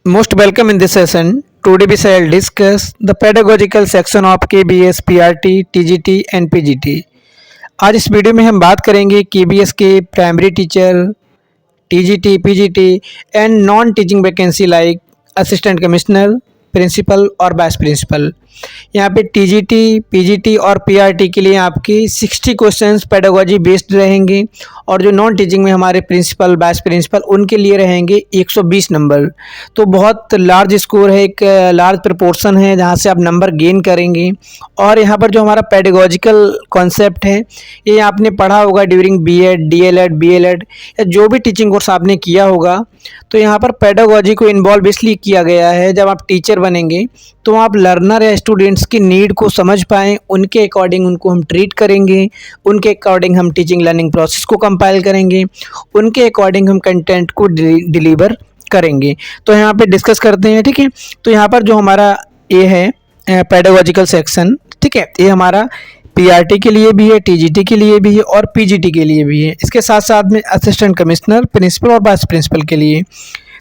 Most welcome in this session. Today we shall discuss the pedagogical section of KBS, PRT, TGT and PGT. आज इस video में हम बात करेंगे KBS के primary teacher, TGT, PGT and non teaching vacancy like assistant commissioner, principal और vice principal. यहाँ पे TGT, PGT और PRT के लिए आपके 60 क्वेश्चंस पेडागोजी बेस्ड रहेंगे और जो नॉन टीचिंग में हमारे प्रिंसिपल, वाइस प्रिंसिपल उनके लिए रहेंगे 120 नंबर। तो बहुत लार्ज स्कोर है, एक लार्ज प्रपोर्शन है जहाँ से आप नंबर गेन करेंगे। और यहाँ पर जो हमारा पेडागोजिकल कॉन्सेप्ट है ये आपने पढ़ा होगा ड्यूरिंग BEd, DLEd, BLEd या जो भी टीचिंग कोर्स आपने किया होगा। तो यहाँ पर पेडागोजी को इन्वॉल्व इसलिए किया गया है, जब आप टीचर बनेंगे तो आप लर्नर या स्टूडेंट्स की नीड को समझ पाएँ, उनके अकॉर्डिंग उनको हम ट्रीट करेंगे, उनके अकॉर्डिंग हम टीचिंग लर्निंग प्रोसेस को कंपाइल करेंगे, उनके अकॉर्डिंग हम कंटेंट को डिलीवर करेंगे। तो यहाँ पे डिस्कस करते हैं, ठीक है। तो यहाँ पर जो हमारा ये है पेडागोजिकल सेक्शन, ठीक है, ये हमारा PRT के लिए भी है, TGT के लिए भी है और PGT के लिए भी है। इसके साथ साथ में असिस्टेंट कमिश्नर, प्रिंसिपल और वाइस प्रिंसिपल के लिए।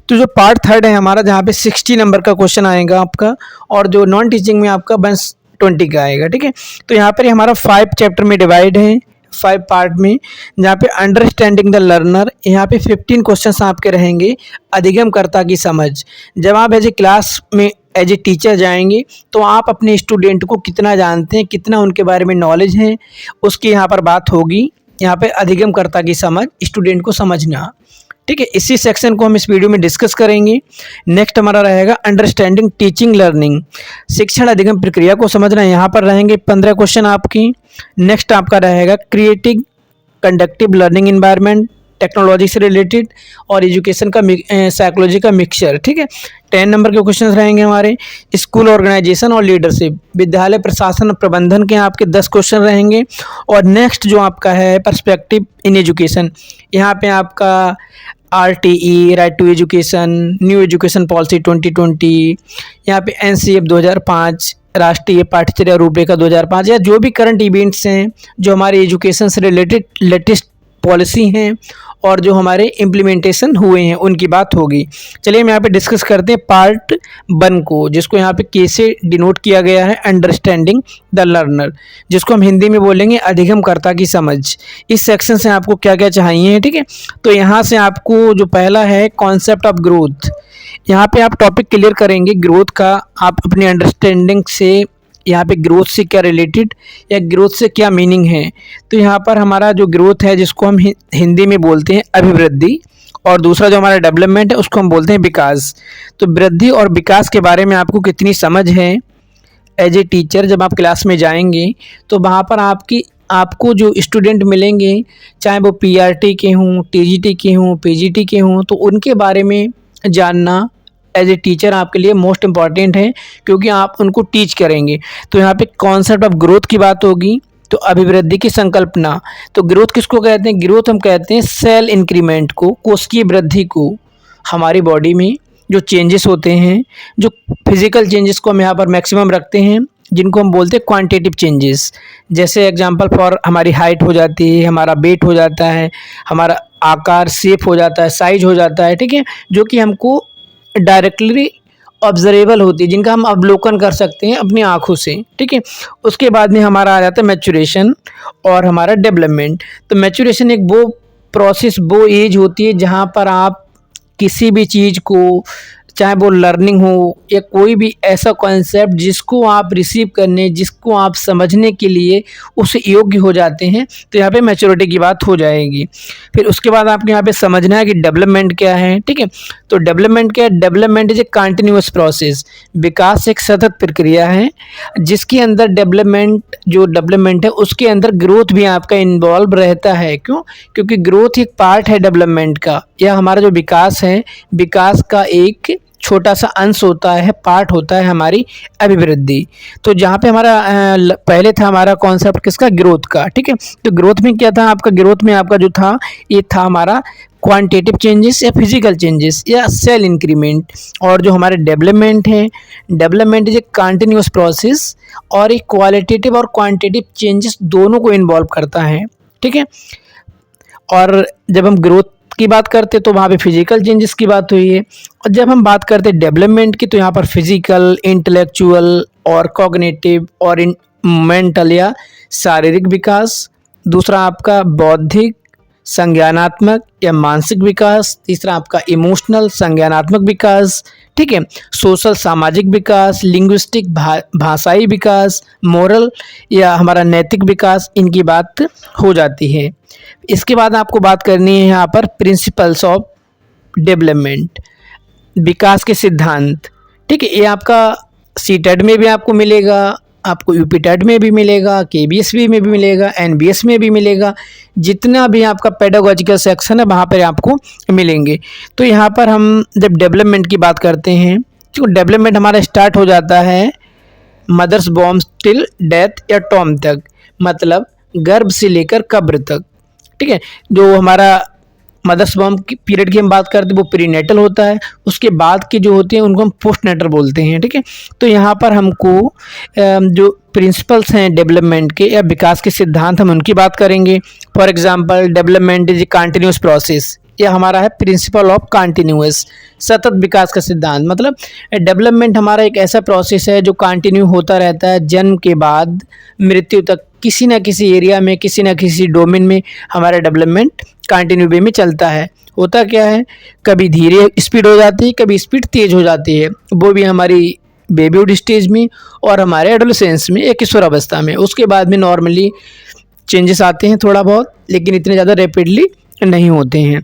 तो जो पार्ट थर्ड है हमारा, जहाँ पे 60 नंबर का क्वेश्चन आएगा आपका और जो नॉन टीचिंग में आपका 120 का आएगा, ठीक है। तो यहाँ पर हमारा 5 चैप्टर में डिवाइड है, 5 पार्ट में, जहाँ पे अंडरस्टैंडिंग द लर्नर, यहाँ पे 15 क्वेश्चंस आपके रहेंगे। अधिगमकर्ता की समझ, जब आप एज ए क्लास में एज ए टीचर जाएंगे तो आप अपने स्टूडेंट को कितना जानते हैं, कितना उनके बारे में नॉलेज है, उसकी यहाँ पर बात होगी। यहाँ पे अधिगमकर्ता की समझ, स्टूडेंट को समझना, ठीक है। इसी सेक्शन को हम इस वीडियो में डिस्कस करेंगे। नेक्स्ट हमारा रहेगा अंडरस्टैंडिंग टीचिंग लर्निंग, शिक्षण अधिगम प्रक्रिया को समझना। यहाँ पर रहेंगे 15 क्वेश्चन आपकी। नेक्स्ट आपका रहेगा creative conductive learning environment, technology से रिलेटेड और एजुकेशन का साइकोलॉजी का मिक्सचर, ठीक है। 10 नंबर के क्वेश्चंस रहेंगे हमारे। स्कूल ऑर्गेनाइजेशन और लीडरशिप, विद्यालय प्रशासन और प्रबंधन के आपके 10 क्वेश्चन रहेंगे। और नेक्स्ट जो आपका है पर्सपेक्टिव इन एजुकेशन, यहाँ पे आपका RTE, right to education, new education policy 2020, यहाँ पे NCF 2005, राष्ट्रीय पाठ्यचर्या रूपरेखा 2005 या जो भी करंट इवेंट्स हैं जो हमारे एजुकेशन से रिलेटेड लेटेस्ट पॉलिसी हैं और जो हमारे इम्प्लीमेंटेशन हुए हैं उनकी बात होगी। चलिए हम यहाँ पे डिस्कस करते हैं पार्ट 1 को, जिसको यहाँ पे K से डिनोट किया गया है, अंडरस्टैंडिंग द लर्नर, जिसको हम हिंदी में बोलेंगे अधिगमकर्ता की समझ। इस सेक्शन से आपको क्या क्या चाहिए, ठीक है। तो यहाँ से आपको जो पहला है कॉन्सेप्ट ऑफ ग्रोथ, यहाँ पे आप टॉपिक क्लियर करेंगे ग्रोथ का। आप अपनी अंडरस्टैंडिंग से यहाँ पे ग्रोथ से क्या रिलेटेड या ग्रोथ से क्या मीनिंग है। तो यहाँ पर हमारा जो ग्रोथ है जिसको हम हिंदी में बोलते हैं अभिवृद्धि, और दूसरा जो हमारा डेवलपमेंट है उसको हम बोलते हैं विकास। तो वृद्धि और विकास के बारे में आपको कितनी समझ है एज ए टीचर, जब आप क्लास में जाएंगे तो वहाँ पर आपको जो स्टूडेंट मिलेंगे, चाहे वो PRT के हों, TGT के हों, PGT के हों, तो उनके बारे में जानना एज ए टीचर आपके लिए मोस्ट इम्पॉर्टेंट है, क्योंकि आप उनको टीच करेंगे। तो यहाँ पे कॉन्सेप्ट ऑफ ग्रोथ की बात होगी। तो अभिवृद्धि की संकल्पना, तो ग्रोथ किसको कहते हैं? ग्रोथ हम कहते हैं सेल इंक्रीमेंट को, कोशिकीय वृद्धि को। हमारी बॉडी में जो चेंजेस होते हैं, जो फिजिकल चेंजेस को हम यहाँ पर मैक्सिमम रखते हैं, जिनको हम बोलते हैं क्वांटिटेटिव चेंजेस। जैसे एग्जांपल फॉर हमारी हाइट हो जाती है, हमारा वेट हो जाता है, हमारा आकार शेप हो जाता है, साइज हो जाता है, ठीक है, जो कि हमको डायरेक्टली ऑब्जर्वेबल होती है, जिनका हम अवलोकन कर सकते हैं अपनी आँखों से, ठीक है। उसके बाद में हमारा आ जाता है मैच्योरेशन और हमारा डेवलपमेंट। तो मैच्योरेशन एक वो प्रोसेस, वो एज होती है जहाँ पर आप किसी भी चीज़ को, चाहे वो लर्निंग हो या कोई भी ऐसा कॉन्सेप्ट जिसको आप रिसीव करने, जिसको आप समझने के लिए उस योग्य हो जाते हैं, तो यहाँ पे मैच्योरिटी की बात हो जाएगी। फिर उसके बाद आपको यहाँ पे समझना है कि डेवलपमेंट क्या है, ठीक है। तो डेवलपमेंट क्या है? Development is a continuous process, विकास एक सतत प्रक्रिया है जिसके अंदर डेवलपमेंट है उसके अंदर ग्रोथ भी आपका इन्वॉल्व रहता है। क्यों? क्योंकि ग्रोथ एक पार्ट है डेवलपमेंट का, या हमारा जो विकास है, विकास का एक छोटा सा अंश होता है, पार्ट होता है हमारी अभिवृद्धि। तो जहाँ पे हमारा पहले था हमारा कॉन्सेप्ट किसका? ग्रोथ का, ठीक है। तो ग्रोथ में क्या था आपका? ग्रोथ में आपका जो था ये था हमारा क्वांटिटेटिव चेंजेस या फिजिकल चेंजेस या सेल इंक्रीमेंट। और जो हमारे डेवलपमेंट है, development is a continuous process और एक क्वालिटेटिव और क्वांटिटेटिव चेंजेस दोनों को इन्वॉल्व करता है, ठीक है। और जब हम ग्रोथ की बात करते तो वहाँ पे फिजिकल चेंजेस की बात हुई है। और जब हम बात करते हैं डेवलपमेंट की तो यहाँ पर फिजिकल, इंटेलेक्चुअल और कॉग्निटिव और मेंटल या शारीरिक विकास, दूसरा आपका बौद्धिक, संज्ञानात्मक या मानसिक विकास, तीसरा आपका इमोशनल संज्ञानात्मक विकास, ठीक है, सोशल सामाजिक विकास, लिंग्विस्टिक भाषाई विकास, मोरल या हमारा नैतिक विकास, इनकी बात हो जाती है। इसके बाद आपको बात करनी है यहाँ पर प्रिंसिपल्स ऑफ डेवलपमेंट, विकास के सिद्धांत, ठीक है। ये आपका सीटेट में भी आपको मिलेगा, आपको यूपीटेट में भी मिलेगा, केबीएसबी में भी मिलेगा, एनबीएस में भी मिलेगा, जितना भी आपका पेडागोजिकल सेक्शन है वहाँ पर आपको मिलेंगे। तो यहाँ पर हम जब डेवलपमेंट की बात करते हैं तो डेवलपमेंट हमारा स्टार्ट हो जाता है मदर्स बॉर्न टिल डेथ या टॉम तक, मतलब गर्भ से लेकर कब्र तक, ठीक है। जो हमारा मदर्स बॉर्न की पीरियड की हम बात करते हैं वो प्रीनेटल होता है, उसके बाद की जो होती हैं उनको हम पोस्टनेटल बोलते हैं, ठीक है। तो यहाँ पर हमको जो प्रिंसिपल्स हैं डेवलपमेंट के या विकास के सिद्धांत, हम उनकी बात करेंगे। For example development is a continuous process, यह हमारा है प्रिंसिपल ऑफ कंटिन्यूअस, सतत विकास का सिद्धांत। मतलब डेवलपमेंट हमारा एक ऐसा प्रोसेस है जो कंटिन्यू होता रहता है, जन्म के बाद मृत्यु तक किसी न किसी एरिया में, किसी न किसी डोमेन में हमारा डेवलपमेंट कंटिन्यू वे में चलता है। होता क्या है, कभी धीरे स्पीड हो जाती है, कभी स्पीड तेज हो जाती है, वो भी हमारी बेबीहुड स्टेज में और हमारे एडोलेसेंस में या किशोरावस्था में। उसके बाद में नॉर्मली चेंजेस आते हैं थोड़ा बहुत, लेकिन इतने ज़्यादा रैपिडली नहीं होते हैं।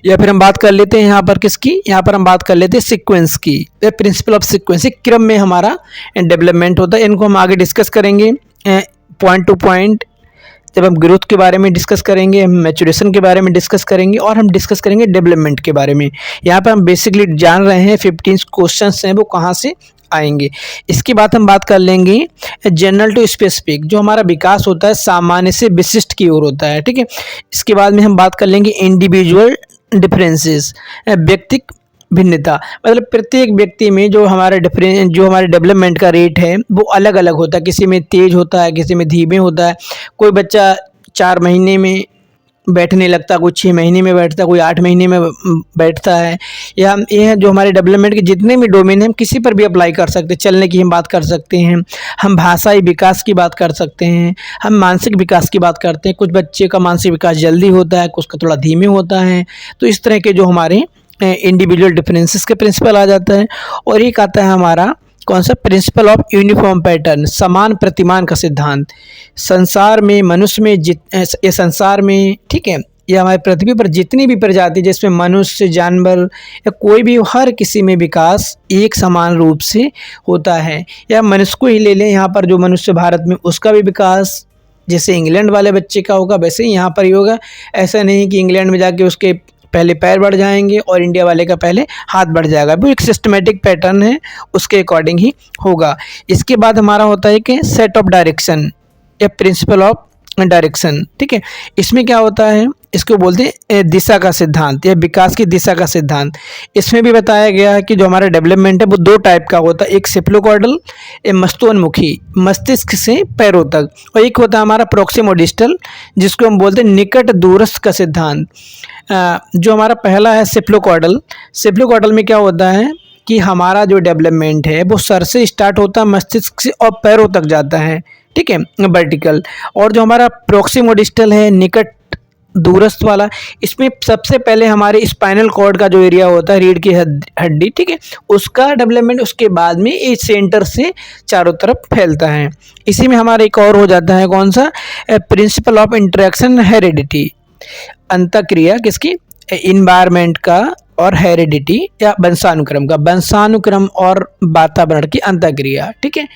या फिर हम बात कर लेते हैं यहाँ पर किसकी, यहाँ पर हम बात कर लेते हैं सीक्वेंस की, प्रिंसिपल ऑफ सीक्वेंस, क्रम में हमारा डेवलपमेंट होता है। इनको हम आगे डिस्कस करेंगे पॉइंट टू पॉइंट, जब हम ग्रोथ के बारे में डिस्कस करेंगे, हम मैचुरेशन के बारे में डिस्कस करेंगे और हम डिस्कस करेंगे डेवलपमेंट के बारे में। यहाँ पर हम बेसिकली जान रहे हैं 15 क्वेश्चंस हैं वो कहाँ से आएंगे। इसके बाद हम बात कर लेंगे जनरल टू स्पेसिफिक, जो हमारा विकास होता है सामान्य से विशिष्ट की ओर होता है, ठीक है। इसके बाद में हम बात कर लेंगे इंडिविजुअल डिफरेंसेस, व्यक्तिक भिन्नता, मतलब प्रत्येक व्यक्ति में जो हमारा डेवलपमेंट का रेट है वो अलग अलग होता है, किसी में तेज होता है, किसी में धीमे होता है। कोई बच्चा 4 महीने में बैठने लगता, कोई 6 महीने में बैठता, कोई 8 महीने में बैठता है। या ये है जो हमारे डेवलपमेंट के जितने भी डोमेन हैं हम किसी पर भी अप्लाई कर सकते हैं। चलने की हम बात कर सकते हैं, हम भाषाई विकास की बात कर सकते हैं, हम मानसिक विकास की बात करते हैं। कुछ बच्चे का मानसिक विकास जल्दी होता है, कुछ का थोड़ा धीमे होता है। तो इस तरह के जो हमारे इंडिविजुअल डिफरेंसेस के प्रिंसिपल आ जाता है। और एक आता है हमारा कौन सा, प्रिंसिपल ऑफ यूनिफॉर्म पैटर्न, समान प्रतिमान का सिद्धांत। संसार में मनुष्य में ये संसार में, ठीक है, या हमारी पृथ्वी पर जितनी भी प्रजाति जिसमें मनुष्य, जानवर या कोई भी, हर किसी में विकास एक समान रूप से होता है। या मनुष्य को ही ले लें, यहाँ पर जो मनुष्य भारत में, उसका भी विकास जैसे इंग्लैंड वाले बच्चे का होगा वैसे ही यहाँ पर ही होगा। ऐसा नहीं कि इंग्लैंड में जाके उसके पहले पैर बढ़ जाएंगे और इंडिया वाले का पहले हाथ बढ़ जाएगा, वो एक सिस्टमेटिक पैटर्न है, उसके अकॉर्डिंग ही होगा। इसके बाद हमारा होता है कि सेट ऑफ डायरेक्शन या प्रिंसिपल ऑफ डायरेक्शन, ठीक है। इसमें क्या होता है, इसको बोलते हैं दिशा का सिद्धांत या विकास की दिशा का सिद्धांत। इसमें भी बताया गया है कि जो हमारा डेवलपमेंट है वो 2 टाइप का होता है, एक सेफ्लोकॉर्डल, एक मस्तोन्मुखी, मस्तिष्क से पैरों तक, और एक होता है हमारा प्रोक्सिमोडिस्टल, जिसको हम बोलते हैं निकट दूरस्थ का सिद्धांत। जो हमारा पहला है सेफ्लोकॉर्डल, सेफ्लोकॉर्डल में क्या होता है कि हमारा जो डेवलपमेंट है वो सर से स्टार्ट होता है, मस्तिष्क से और पैरों तक जाता है, ठीक है, वर्टिकल। और जो हमारा प्रोक्सिमोडिस्टल है, निकट दूरस्थ वाला, इसमें सबसे पहले हमारे स्पाइनल कॉर्ड का जो एरिया होता है, रीढ़ की हड्डी, ठीक है, उसका डेवलपमेंट उसके बाद में इस सेंटर से चारों तरफ फैलता है। इसी में हमारा एक और हो जाता है कौन सा, प्रिंसिपल ऑफ इंटरेक्शन हेरिडिटी, अंतःक्रिया किसकी, इन्वायरमेंट का और हेरिडिटी या वंशानुक्रम का, वंशानुक्रम और वातावरण की अंतःक्रिया, ठीक है।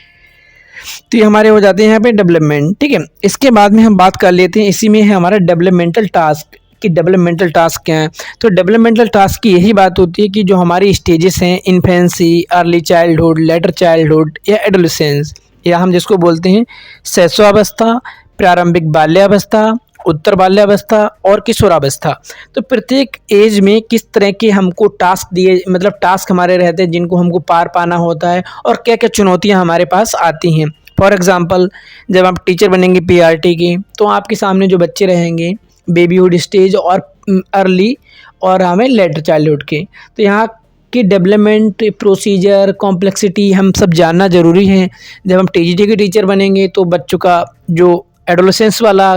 तो ये हमारे हो जाते हैं यहाँ पे डेवलपमेंट, ठीक है। इसके बाद में हम बात कर लेते हैं, इसी में है हमारा डेवलपमेंटल टास्क कि डेवलपमेंटल टास्क क्या है। तो डेवलपमेंटल टास्क की यही बात होती है कि जो हमारी स्टेजेस हैं, infancy, early childhood, letter childhood या एडोलेसेंस, या हम जिसको बोलते हैं शैशवावस्था, प्रारंभिक बाल्यावस्था, उत्तर बाल्यावस्था और किशोरावस्था। तो प्रत्येक एज में किस तरह के हमको टास्क दिए, मतलब टास्क हमारे रहते हैं जिनको हमको पार पाना होता है और क्या क्या चुनौतियां हमारे पास आती हैं। फॉर एग्जांपल, जब आप टीचर बनेंगे पीआरटी की, तो आपके सामने जो बच्चे रहेंगे बेबीहुड स्टेज और अर्ली और हमें लेटर चाइल्डहुड के। तो यहाँ के डेवलपमेंट प्रोसीजर कॉम्प्लेक्सिटी हम सब जानना ज़रूरी है। जब हम टीजीटी के टीचर बनेंगे तो बच्चों का जो एडोलेसेंस वाला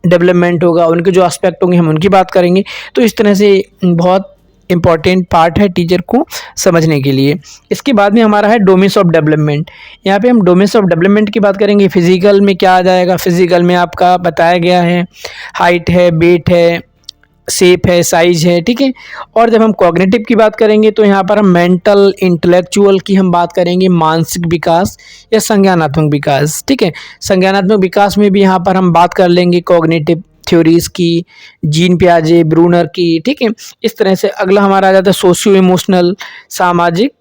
डेवलपमेंट होगा, उनके जो एस्पेक्ट होंगे हम उनकी बात करेंगे। तो इस तरह से बहुत इम्पॉर्टेंट पार्ट है टीचर को समझने के लिए। इसके बाद में हमारा है डोमेन्स ऑफ डेवलपमेंट। यहाँ पे हम डोमेन्स ऑफ डेवलपमेंट की बात करेंगे। फिजिकल में क्या आ जाएगा, फिजिकल में आपका बताया गया है हाइट है, वेट है, शेप है, साइज है, ठीक है। और जब हम कॉग्निटिव की बात करेंगे तो यहाँ पर हम मेंटल इंटेलेक्चुअल की हम बात करेंगे, मानसिक विकास या संज्ञानात्मक विकास, ठीक है। संज्ञानात्मक विकास में भी यहाँ पर हम बात कर लेंगे कॉग्निटिव थ्योरीज की, जीन पियाजे, ब्रूनर की, ठीक है। इस तरह से अगला हमारा आ जाता है सोशियो इमोशनल, सामाजिक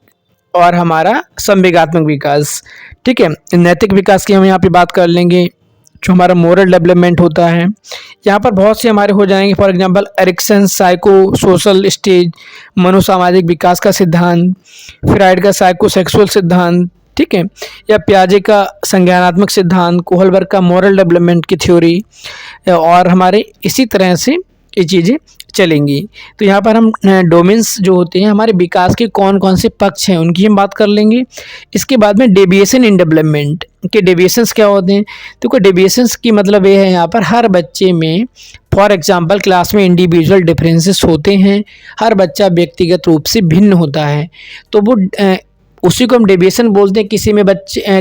और हमारा संवेगात्मक विकास, ठीक है। नैतिक विकास की हम यहाँ पे बात कर लेंगे, जो हमारा मोरल डेवलपमेंट होता है। यहाँ पर बहुत से हमारे हो जाएंगे, for example Erikson psycho social stage, मनोसामाजिक विकास का सिद्धांत, फ्राइड का साइको सेक्सुअल सिद्धांत, ठीक है, या पियाजे का संज्ञानात्मक सिद्धांत, कोहलबर्ग का मोरल डेवलपमेंट की थ्योरी, और हमारे इसी तरह से ये चीज़ें चलेंगी। तो यहाँ पर हम डोमेन्स जो होते हैं हमारे विकास के कौन कौन से पक्ष हैं उनकी हम बात कर लेंगे। इसके बाद में डेविएशन इन डेवलपमेंट के डेविएशंस क्या होते हैं। तो कोई डेविएशंस की मतलब ये है यहाँ पर हर बच्चे में, फॉर एग्जांपल क्लास में इंडिविजुअल डिफरेंसेस होते हैं, हर बच्चा व्यक्तिगत रूप से भिन्न होता है, तो वो उसी को हम डेविएशन बोलते हैं।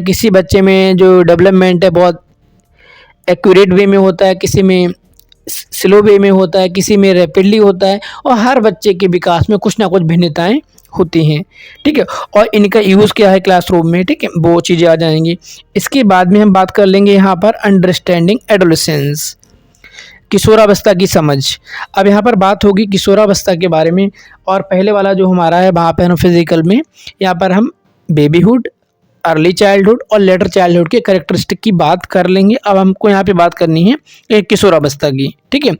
किसी बच्चे में जो डेवलपमेंट है बहुत एक्यूरेट वे में होता है, किसी में स्लो वे में होता है, किसी में रैपिडली होता है, और हर बच्चे के विकास में कुछ ना कुछ भिन्नताएं होती हैं, ठीक है। और इनका यूज़ क्या है क्लासरूम में, ठीक है, वो चीज़ें आ जाएंगी। इसके बाद में हम बात कर लेंगे यहाँ पर अंडरस्टैंडिंग एडोलेसेंस, किशोरावस्था की समझ। अब यहाँ पर बात होगी किशोरावस्था के बारे में, और पहले वाला जो हमारा है वहाँ पर हम फिजिकल में यहाँ पर हम बेबीहुड, अर्ली चाइल्डहुड और लेटर चाइल्डहुड के कैरेक्टरिस्टिक की बात कर लेंगे। अब हमको यहाँ पे बात करनी है एक किशोरावस्था की, ठीक है,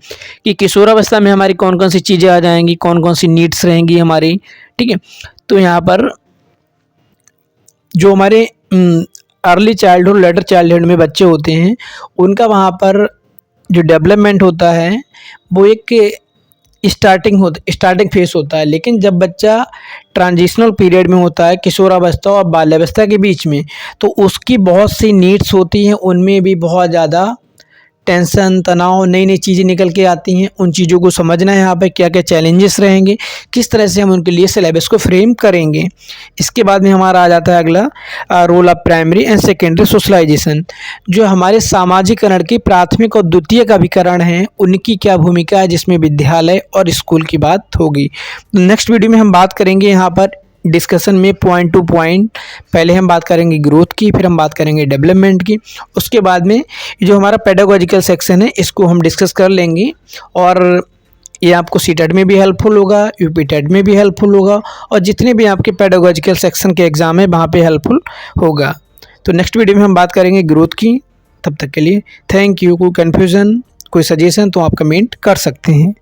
कि किशोरावस्था में हमारी कौन कौन सी चीज़ें आ जाएंगी, कौन कौन सी नीड्स रहेंगी हमारी, ठीक है। तो यहाँ पर जो हमारे अर्ली चाइल्डहुड लेटर चाइल्डहुड में बच्चे होते हैं उनका वहाँ पर जो डेवलपमेंट होता है वो एक स्टार्टिंग फेस होता है। लेकिन जब बच्चा ट्रांजिशनल पीरियड में होता है किशोरावस्था और बाल्यावस्था के बीच में, तो उसकी बहुत सी नीड्स होती हैं, उनमें भी बहुत ज़्यादा टेंशन, तनाव, नई नई चीज़ें निकल के आती हैं। उन चीज़ों को समझना है यहाँ पे क्या क्या चैलेंजेस रहेंगे, किस तरह से हम उनके लिए सिलेबस को फ्रेम करेंगे। इसके बाद में हमारा आ जाता है अगला role of primary and secondary socialization. जो हमारे सामाजिकरण के प्राथमिक और द्वितीयक अभिकरण हैं उनकी क्या भूमिका है, जिसमें विद्यालय और स्कूल की बात होगी। नेक्स्ट वीडियो में हम बात करेंगे यहाँ पर डिस्कशन में पॉइंट टू पॉइंट। पहले हम बात करेंगे ग्रोथ की, फिर हम बात करेंगे डेवलपमेंट की, उसके बाद में जो हमारा पेडागोजिकल सेक्शन है इसको हम डिस्कस कर लेंगे। और ये आपको सीटेट में भी हेल्पफुल होगा, यूपीटेट में भी हेल्पफुल होगा, और जितने भी आपके पेडागोजिकल सेक्शन के एग्ज़ाम है वहाँ पे हेल्पफुल होगा। तो नेक्स्ट वीडियो में हम बात करेंगे ग्रोथ की। तब तक के लिए थैंक यू। कोई कन्फ्यूज़न, कोई सजेशन तो आप कमेंट कर सकते हैं।